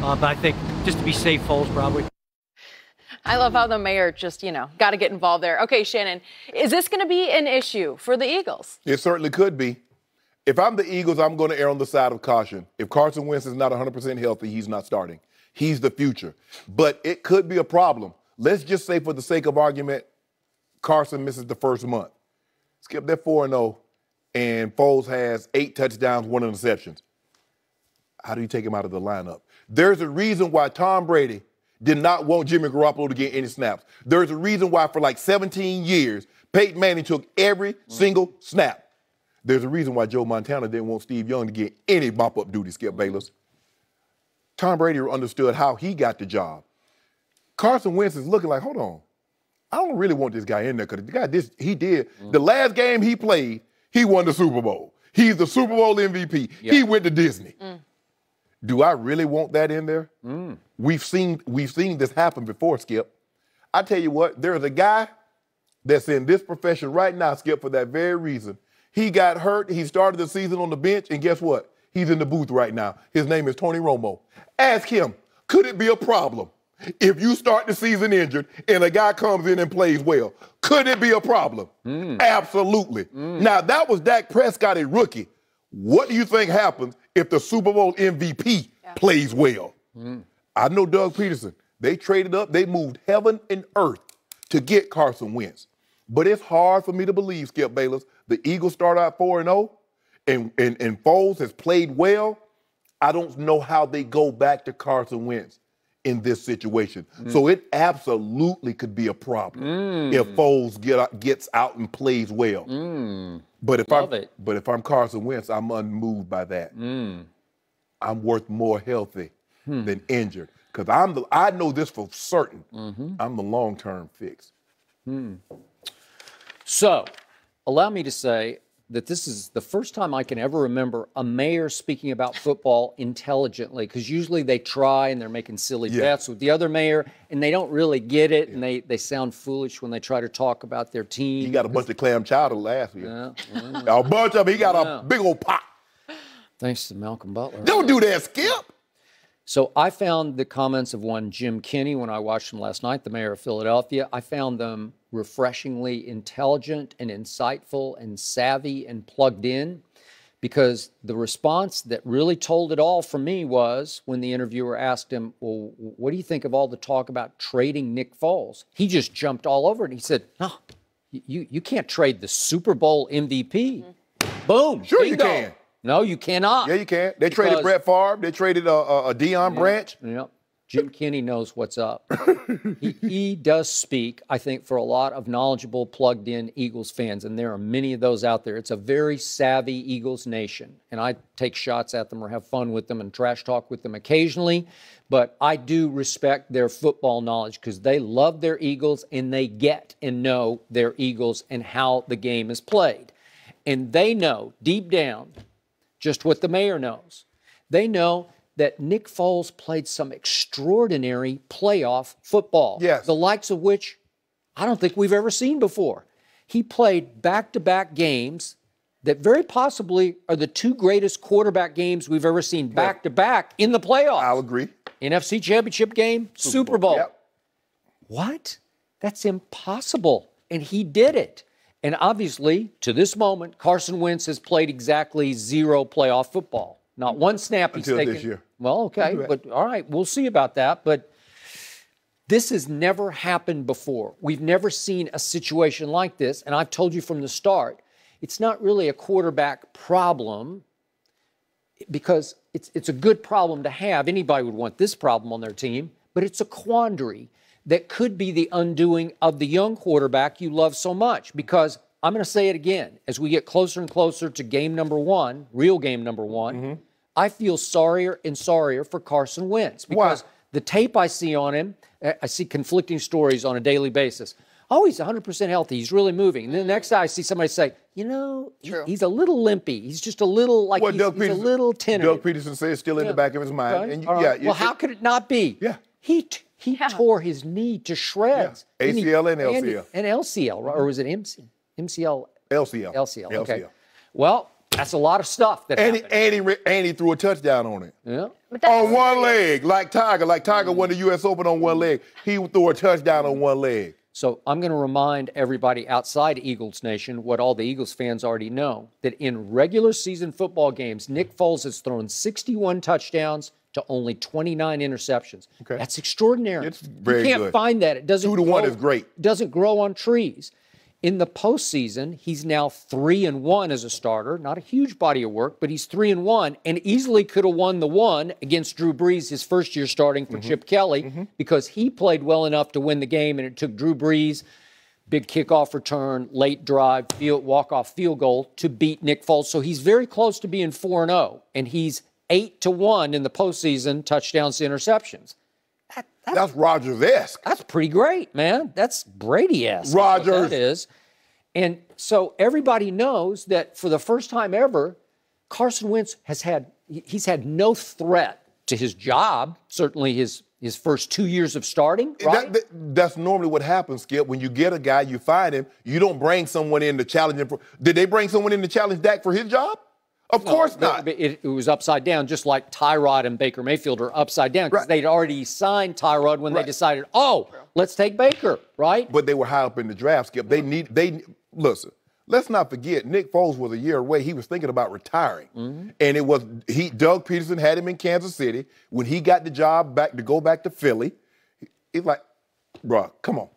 But I think just to be safe, Foles probably. I love how the mayor just, got to get involved there. Okay, Shannon, is this going to be an issue for the Eagles? It certainly could be. If I'm the Eagles, I'm going to err on the side of caution. If Carson Wentz is not 100% healthy, he's not starting. He's the future. But it could be a problem. Let's just say, for the sake of argument, Carson misses the first month. Skip, they're 4-0, and Foles has 8 touchdowns, 1 interception. How do you take him out of the lineup? There's a reason why Tom Brady did not want Jimmy Garoppolo to get any snaps. There's a reason why for like 17 years, Peyton Manning took every single snap. There's a reason why Joe Montana didn't want Steve Young to get any mop-up duty, Skip Bayless. Tom Brady understood how he got the job. Carson Wentz is looking like, hold on, I don't really want this guy in there because the guy, he did. The last game he played, he won the Super Bowl. He's the Super Bowl MVP. Yep. He went to Disney. Do I really want that in there? We've seen this happen before, Skip. I tell you what, there's a guy that's in this profession right now, Skip, for that very reason. He got hurt. He started the season on the bench, and guess what? He's in the booth right now. His name is Tony Romo. Ask him, could it be a problem if you start the season injured and a guy comes in and plays well? Could it be a problem? Absolutely. Now, that was Dak Prescott, a rookie. What do you think happens if the Super Bowl MVP plays well? I know Doug Peterson. They traded up. They moved heaven and earth to get Carson Wentz. But it's hard for me to believe, Skip Bayless, the Eagles start out 4-0 and Foles has played well. I don't know how they go back to Carson Wentz in this situation. So it absolutely could be a problem if Foles gets out and plays well. But if I'm Carson Wentz, I'm unmoved by that. I'm worth more healthy than injured because I know this for certain. I'm the long-term fix. So, allow me to say that this is the first time I can ever remember a mayor speaking about football intelligently, because usually they try and they're making silly bets with the other mayor, and they don't really get it, and they sound foolish when they try to talk about their team. He got a bunch of clam chowder last year. A bunch of them. He got a big old pot. Thanks to Malcolm Butler. Don't do that, Skip. So I found the comments of one Jim Kinney when I watched him last night, the mayor of Philadelphia. I found them refreshingly intelligent and insightful and savvy and plugged in, because the response that really told it all for me was when the interviewer asked him, well, what do you think of all the talk about trading Nick Foles? He just jumped all over it. He said, no, you can't trade the Super Bowl MVP. Boom. Sure bingo. You can. No, you cannot. Yeah, you can. They traded Brett Favre. They traded a Deion Branch. Yep. Jim Kinney knows what's up. He does speak, I think, for a lot of knowledgeable, plugged-in Eagles fans, and there are many of those out there. It's a very savvy Eagles nation, and I take shots at them or have fun with them and trash talk with them occasionally, but I do respect their football knowledge because they love their Eagles and they get and know their Eagles and how the game is played. And they know, deep down, just what the mayor knows. They know that Nick Foles played some extraordinary playoff football. Yes. The likes of which I don't think we've ever seen before. He played back-to-back games that very possibly are the 2 greatest quarterback games we've ever seen back-to-back in the playoffs. I'll agree. NFC Championship game, Super Bowl. Yep. What? That's impossible. And he did it. And obviously, to this moment, Carson Wentz has played exactly 0 playoff football. Not one snap he's taken. Until this year. Well, okay, but all right, we'll see about that. But this has never happened before. We've never seen a situation like this. And I've told you from the start, it's not really a quarterback problem because it's a good problem to have. Anybody would want this problem on their team, but it's a quandary that could be the undoing of the young quarterback you love so much. Because I'm going to say it again, as we get closer and closer to game number 1, real game number 1, I feel sorrier and sorrier for Carson Wentz. Because the tape I see on him, I see conflicting stories on a daily basis. Oh, he's 100% healthy. He's really moving. And then the next day I see somebody say, he's a little limpy. He's just a little, like he's a little tentative. Doug Peterson says it's still in the back of his mind. Okay. And well, how could it not be? Yeah. He tore his knee to shreds. Yeah. ACL and LCL. And LCL, right? Or was it MCL? LCL. LCL, okay. Well, That's a lot of stuff that happened. And he threw a touchdown on it. Yeah. On one leg, like Tiger. Like Tiger won the U.S. Open on one leg. He threw a touchdown on one leg. So I'm going to remind everybody outside Eagles Nation what all the Eagles fans already know, that in regular season football games, Nick Foles has thrown 61 touchdowns to only 29 interceptions. Okay. That's extraordinary. It's very You can't good. find that. It doesn't 2-1 is great. Doesn't grow on trees. In the postseason, he's now 3-1 as a starter. Not a huge body of work, but he's 3-1 and easily could have won the one against Drew Brees his first year starting for Chip Kelly because he played well enough to win the game, and it took Drew Brees, big kickoff return, late drive, walk-off field goal to beat Nick Foles. So he's very close to being 4-0, and he's 8-1 in the postseason, touchdowns to interceptions. That's Rodgers-esque. That's pretty great, man. That's Brady-esque. Rodgers. That is. And so everybody knows that for the first time ever, Carson Wentz he's had no threat to his job, certainly his first 2 years of starting, right? That's normally what happens, Skip. When you get a guy, you find him, you don't bring someone in to challenge him. Did they bring someone in to challenge Dak for his job? Of course not. It was upside down, just like Tyrod and Baker Mayfield are upside down because they'd already signed Tyrod when they decided, let's take Baker, right? But they were high up in the draft, Skip. Listen, let's not forget, Nick Foles was a year away. He was thinking about retiring. And Doug Peterson had him in Kansas City. When he got the job to go back to Philly, he's like, bruh, come on.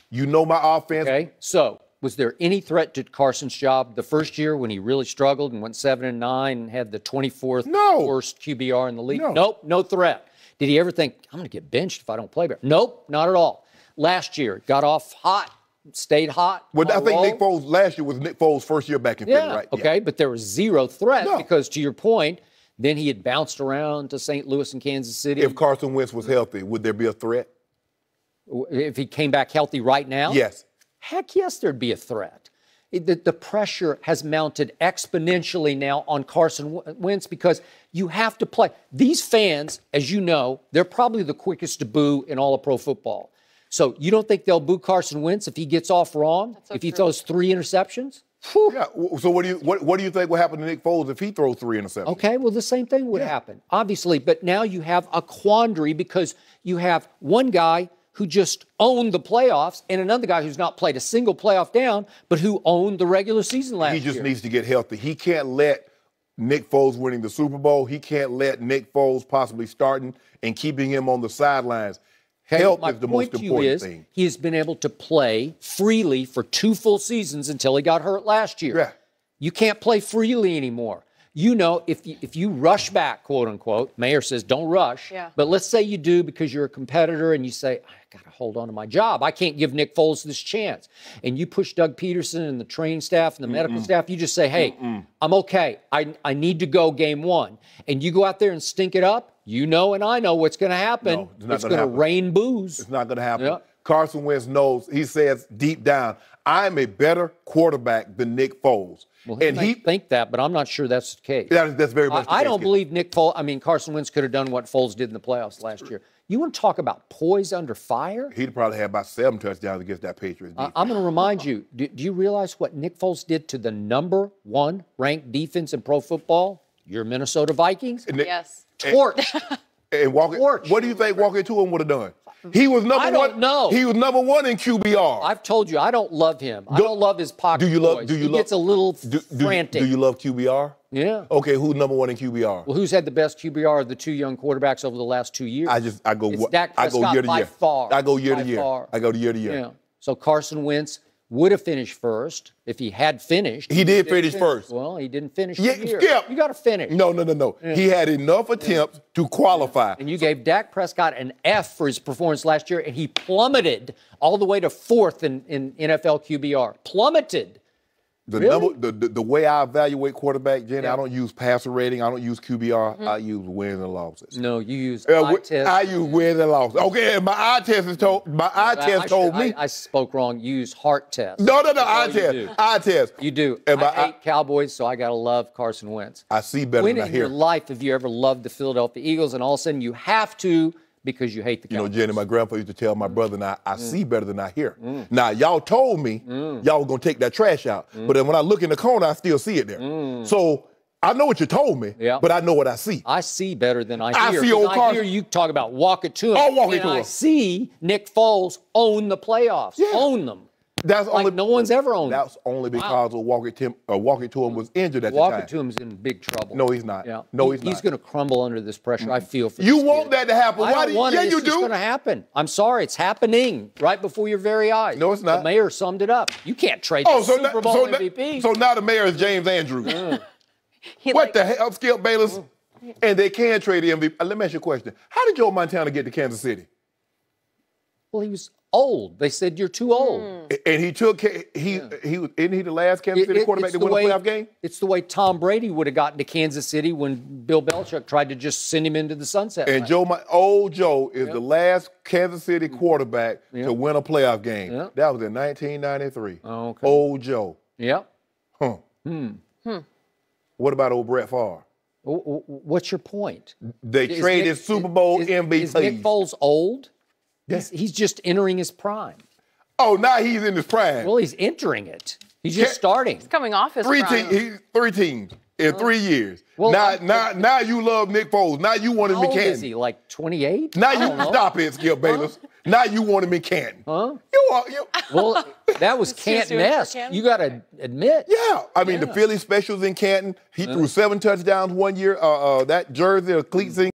You know my offense. Okay, so was there any threat to Carson's job the first year when he really struggled and went 7-9 and had the 24th worst QBR in the league? Nope, no threat. Did he ever think, I'm going to get benched if I don't play better? Nope, not at all. Last year, got off hot, stayed hot. Well, I think Nick Foles, last year was Nick Foles' first year back in Philly, right? Okay, but there was zero threat because, to your point, then he had bounced around to St. Louis and Kansas City. If Carson Wentz was healthy, would there be a threat? If he came back healthy right now? Yes. Heck yes, there'd be a threat. The pressure has mounted exponentially now on Carson Wentz because you have to play. These fans, as you know, they're probably the quickest to boo in all of pro football. So you don't think they'll boo Carson Wentz if he gets off wrong, if he throws 3 interceptions? Whew. Yeah. So what do you think will happen to Nick Foles if he throws 3 interceptions? Okay, well, the same thing would happen, obviously. But now you have a quandary because you have one guy who just owned the playoffs and another guy who's not played a single playoff down, but who owned the regular season last year. He just needs to get healthy. He can't let Nick Foles winning the Super Bowl. He can't let Nick Foles possibly starting and keeping him on the sidelines. Health is the most important thing. He has been able to play freely for 2 full seasons until he got hurt last year. Yeah. You can't play freely anymore. You know, if you rush back, quote unquote, Mayor says don't rush. Yeah. But let's say you do because you're a competitor and you say, I got to hold on to my job. I can't give Nick Foles this chance. And you push Doug Peterson and the training staff and the medical staff. You just say, hey, I'm okay. I need to go game 1. And you go out there and stink it up. You know and I know what's going to happen. No, it's going to rain booze. It's not going to happen. Yeah. Carson Wentz knows, he says deep down, I'm a better quarterback than Nick Foles. Well, he think that, but I'm not sure that's the case. That's very much the case. I don't believe Carson Wentz could have done what Foles did in the playoffs last year. You want to talk about poise under fire? He'd probably have about 7 touchdowns against that Patriots defense. I'm going to remind you, do you realize what Nick Foles did to the number 1 ranked defense in pro football? Your Minnesota Vikings? Yes. Torch. And what do you think walking to him would have done? He was number 1. I don't know. He was number 1 in QBR. I've told you, I don't love him. I don't love his pocket voice. He gets a little frantic. Do you love QBR? Yeah. Okay, who's number 1 in QBR? Well, who's had the best QBR of the 2 young quarterbacks over the last 2 years? I go Dak Prescott year to by year. far. I go year to year. Far. I go year to year. Yeah. So Carson Wentz would have finished first if he had finished. He did finish first. Well, he didn't finish Yeah, the year. Skip. You got to finish. No. Yeah. He had enough attempts to qualify. And you gave Dak Prescott an F for his performance last year, and he plummeted all the way to 4th in NFL QBR. Plummeted. The way I evaluate quarterback, Jenny, I don't use passer rating. I don't use QBR. I use wins and losses. No, you use eye test. I use wins and losses. Okay, and my eye test told me. I spoke wrong. You use heart test. No, eye test. You do. And I hate Cowboys, so I got to love Carson Wentz. I see better when than I in hear. your life have you ever loved the Philadelphia Eagles, and all of a sudden you have to because you hate the You know, Cowboys. Jenny, my grandpa used to tell my brother and I see better than I hear. Now, y'all told me y'all were going to take that trash out. But then when I look in the corner, I still see it there. So I know what you told me, but I know what I see. I see better than I hear. I see old I Carson. hear you talk about walk it to him. I'll walk it and to I him. see Nick Foles own the playoffs. Yeah. Own them. That's Like only no one's ever owned them. That's only because Walker to him was injured at the Walk time. it to him's in big trouble. No, he's not. Yeah. No, he's not. He's going to crumble under this pressure. I feel for You this want kid. that to happen. I Why don't want it. Yeah, It's you just do. going to happen. I'm sorry. It's happening right before your very eyes. No, it's not. The mayor summed it up. You can't trade the Super Bowl MVP. So now the mayor is James Andrews. He What the hell, Skip Bayless? And they can trade the MVP. Let me ask you a question. How did Joe Montana get to Kansas City? Well, he was old. They said you're too old. And he took isn't he the last Kansas City quarterback to win a playoff game? It's the way Tom Brady would have gotten to Kansas City when Bill Belichick tried to just send him into the sunset. And old Joe is the last Kansas City quarterback to win a playoff game. Yep. That was in 1993. Oh, okay. Old Joe. Yep. Huh. What about old Brett Favre? What's your point? They traded Super Bowl MVPs. Is Nick Foles old? He's just entering his prime. Oh, now he's in his prime. Well, he's entering it. He's just starting. He's coming off his prime. Three teams in 3 years. Well, now you love Nick Foles. Now you want him How in old Canton. is he? Like 28? Now you stop it, Skip Bayless. Now you want him in Canton. Huh? You Well, that was too soon for Canton-esque. Canton? You got to admit. Yeah, I mean the Philly specials in Canton. He threw 7 touchdowns one year. That jersey, a cleat thing.